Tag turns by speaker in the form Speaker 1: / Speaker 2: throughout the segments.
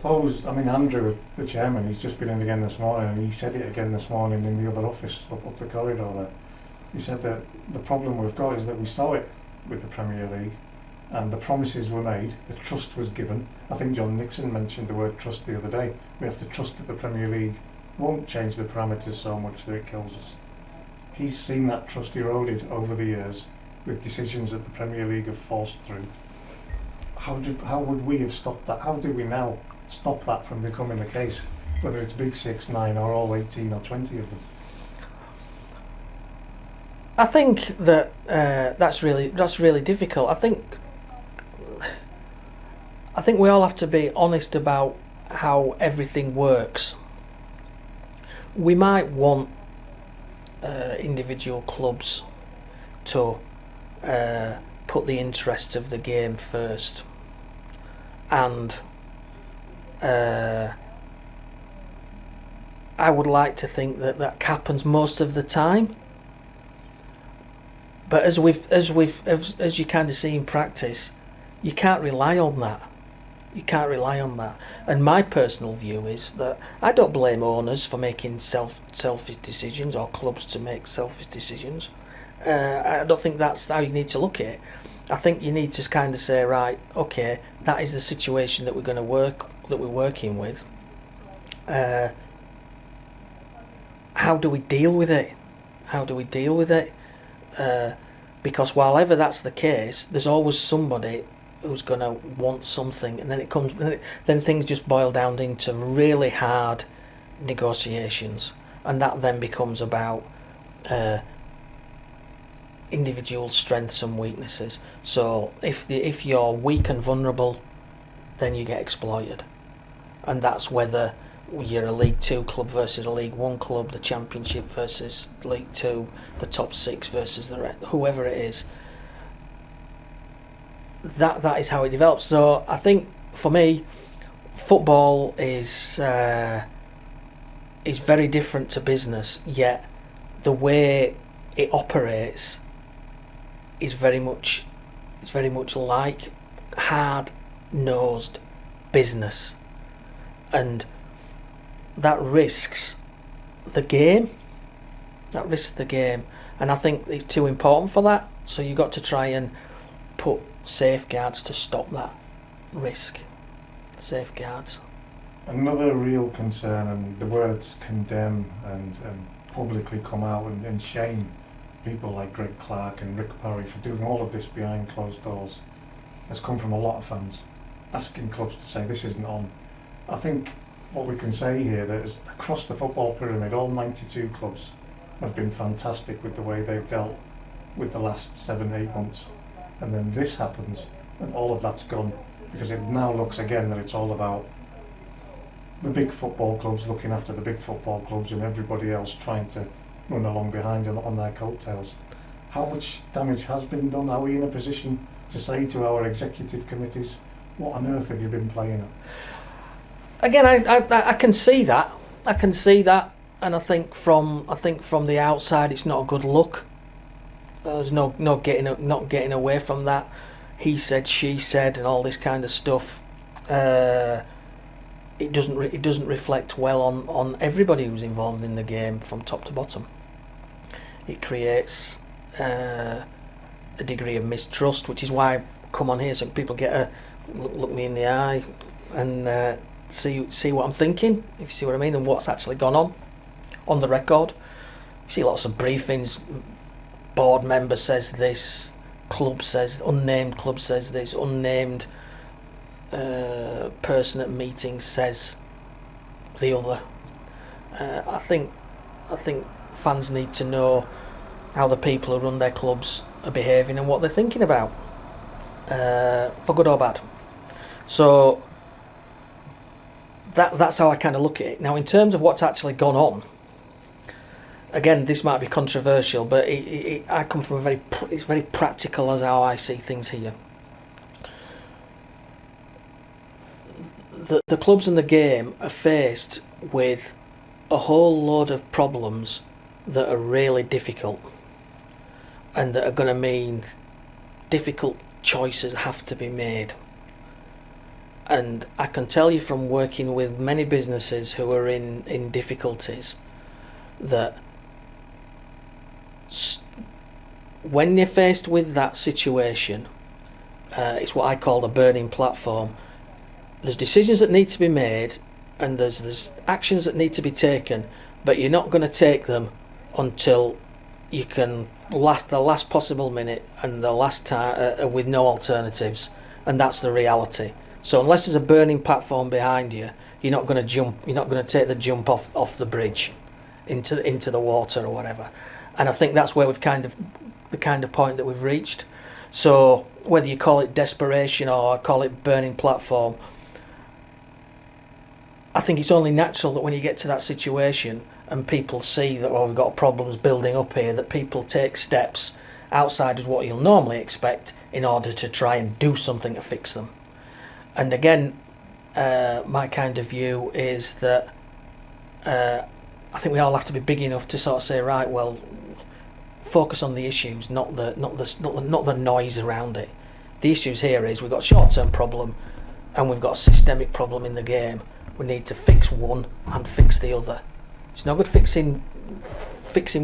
Speaker 1: suppose, I mean, Andrew, the chairman, he's just been in again this morning, and he said it again this morning in the other office up the corridor there. He said that the problem we've got is that we saw it with the Premier League, and the promises were made, the trust was given. I think John Nixon mentioned the word trust the other day. We have to trust that the Premier League won't change the parameters so much that it kills us. He's seen that trust eroded over the years with decisions that the Premier League have forced through. How would we have stopped that? How do we now stop that from becoming the case, whether it's Big 6, 9 or all 18 or 20 of them?
Speaker 2: I think that that's really difficult. I think we all have to be honest about how everything works. We might want individual clubs to put the interest of the game first, and I would like to think that that happens most of the time. But as you kind of see in practice, you can't rely on that. You can't rely on that. And my personal view is that I don't blame owners for making selfish decisions, or clubs to make selfish decisions. I don't think that's how you need to look at it. I think you need to kind of say, right, okay, that is the situation that we're working with. How do we deal with it? Because while ever that's the case, there's always somebody who's going to want something, and then things just boil down into really hard negotiations, and that then becomes about individual strengths and weaknesses. So if you're weak and vulnerable, then you get exploited, and that's whether you're a League 2 club versus a League 1 club, the Championship versus League 2, the top 6 versus whoever it is. That is how it develops. So I think for me, football is very different to business, yet the way it operates is very much like hard-nosed business, and that risks the game. And I think it's too important for that. So you've got to try and put safeguards to stop that risk. Safeguards.
Speaker 1: Another real concern, and the words condemn and publicly come out and shame people like Greg Clark and Rick Parry for doing all of this behind closed doors, has come from a lot of fans asking clubs to say this isn't on. I think what we can say here that is across the football pyramid, all 92 clubs have been fantastic with the way they've dealt with the last 7-8 months. And then this happens and all of that's gone, because it now looks again that it's all about the big football clubs looking after the big football clubs and everybody else trying to run along behind on their coattails. How much damage has been done? Are we in a position to say to our executive committees, what on earth have you been playing at?
Speaker 2: Again, I can see that. And I think from the outside, it's not a good look. There's no getting away from that. He said, she said, and all this kind of stuff. It doesn't reflect well on everybody who's involved in the game from top to bottom. It creates a degree of mistrust, which is why I come on here so people get a look me in the eye and see what I'm thinking, if you see what I mean, and what's actually gone on the record. You see lots of briefings. Board member says this, unnamed club says this, unnamed person at meetings says the other. I think fans need to know how the people who run their clubs are behaving and what they're thinking about, for good or bad. So that's how I kind of look at it. Now, in terms of what's actually gone on, again, this might be controversial, but I come from it's very practical as how I see things here. The clubs in the game are faced with a whole load of problems that are really difficult, and that are going to mean difficult choices have to be made. And I can tell you from working with many businesses who are in difficulties that when you're faced with that situation, it's what I call the burning platform. There's decisions that need to be made, and there's actions that need to be taken, but you're not going to take them until you can last the last possible minute and the last time with no alternatives, and that's the reality. So unless there's a burning platform behind you, you're not going to jump. You're not going to take the jump off the bridge into the water or whatever. And I think that's where we've the kind of point that we've reached. So whether you call it desperation or call it burning platform, I think it's only natural that when you get to that situation and people see that, well, we've got problems building up here, that people take steps outside of what you'll normally expect in order to try and do something to fix them. And again, my kind of view is that I think we all have to be big enough to sort of say, right, well, focus on the issues, not the noise around it. The issues here is we've got a short-term problem and we've got a systemic problem in the game. We need to fix one and fix the other. It's no good fixing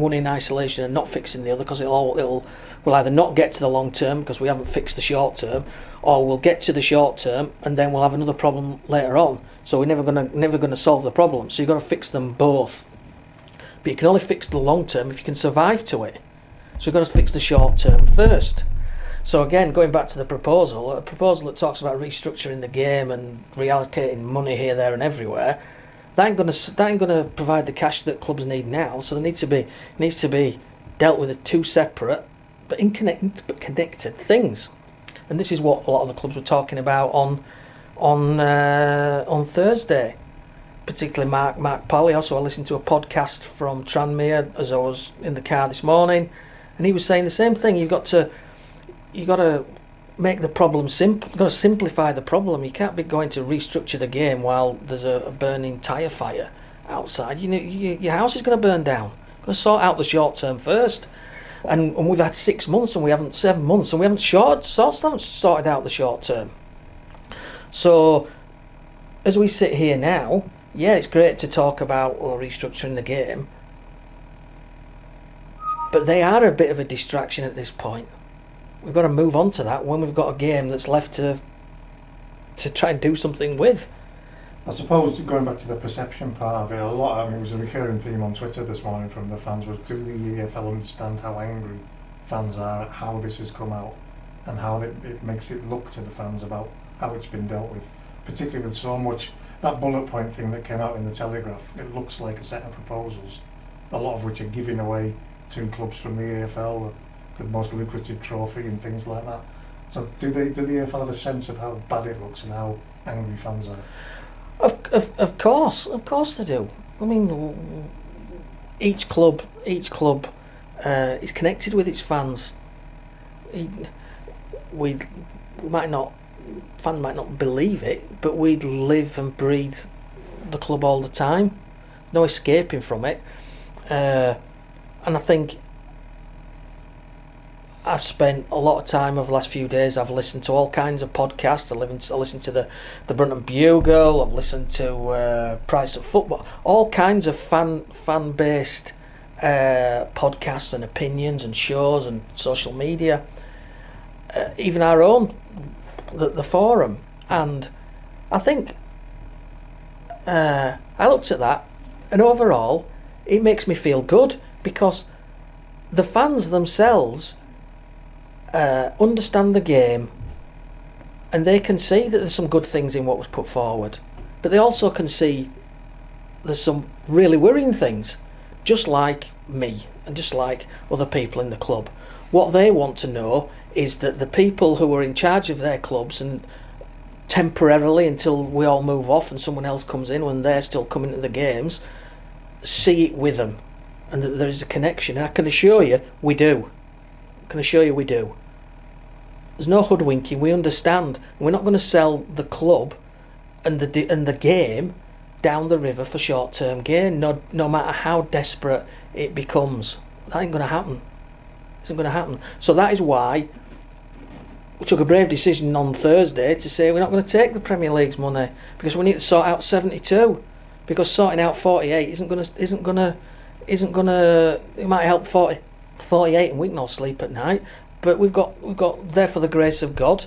Speaker 2: one in isolation and not fixing the other, because we'll either not get to the long term because we haven't fixed the short term, or we'll get to the short term and then we'll have another problem later on. So we're never gonna solve the problem. So you've got to fix them both. But you can only fix the long term if you can survive to it. So you've got to fix the short term first. So again, going back to the proposal, a proposal that talks about restructuring the game and reallocating money here, there, and everywhere, that ain't gonna provide the cash that clubs need now. So there needs to be dealt with as two separate but connected things. And this is what a lot of the clubs were talking about on Thursday. Particularly Mark Pally. Also, I listened to a podcast from Tranmere as I was in the car this morning, and he was saying the same thing. You've got to make the problem simple. You've got to simplify the problem. You can't be going to restructure the game while there's a burning tyre fire outside. You know, your house is going to burn down. You've got to sort out the short term first. And we've had 6 months, and we haven't 7 months, and we haven't sorted out the short term. So, as we sit here now, yeah, it's great to talk about restructuring the game, but they are a bit of a distraction at this point. We've got to move on to that when we've got a game that's left to try and do something with.
Speaker 1: I suppose, going back to the perception part of it, it was a recurring theme on Twitter this morning from the fans, was, do the EFL understand how angry fans are at how this has come out and how it makes it look to the fans about how it's been dealt with, particularly with so much. That bullet point thing that came out in the Telegraph, it looks like a set of proposals, a lot of which are giving away to clubs from the EFL the most lucrative trophy and things like that. So do the EFL have a sense of how bad it looks and how angry fans are?
Speaker 2: Of course they do. I mean, each club is connected with its fans. Fans might not believe it, but we live and breathe the club all the time. No escaping from it. And I think I've spent a lot of time over the last few days. I've listened to all kinds of podcasts. I listened to the Brunton Bugle. I've listened to Price of Football. All kinds of fan-based podcasts and opinions and shows and social media. Even our own, the forum. And I think I looked at that, and overall it makes me feel good, because the fans themselves understand the game, and they can see that there's some good things in what was put forward, but they also can see there's some really worrying things, just like me and just like other people in the club. What they want to know is that the people who are in charge of their clubs, and temporarily until we all move off and someone else comes in when they're still coming to the games, see it with them, and that there is a connection. And I can assure you we do. There's no hoodwinking. We understand. We're not going to sell the club and the game down the river for short-term gain, no matter how desperate it becomes. That ain't going to happen. It isn't going to happen. So that is why we took a brave decision on Thursday to say we're not going to take the Premier League's money because we need to sort out 72, because sorting out 48 isn't gonna. It might help 48 and we can all sleep at night, but we've got there for the grace of God.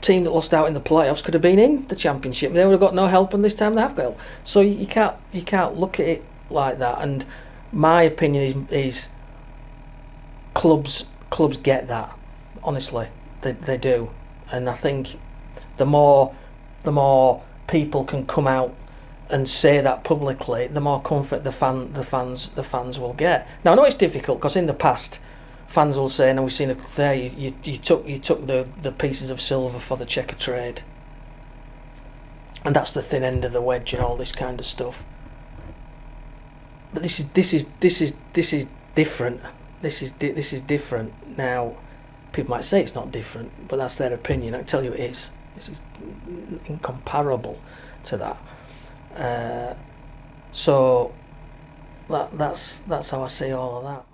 Speaker 2: Team that lost out in the playoffs could have been in the Championship. They would have got no help, and this time they have got help. So you can't look at it like that. And my opinion is clubs get that. Honestly, they do. And I think the more people can come out and say that publicly, the more comfort the fans will get. Now I know it's difficult because in the past fans will say, and we've seen it there, you took the pieces of silver for the checker trade, and that's the thin end of the wedge and all this kind of stuff. But this is different. This is different. Now people might say it's not different, but that's their opinion. I can tell you it is. This is incomparable to that. So that's how I see all of that.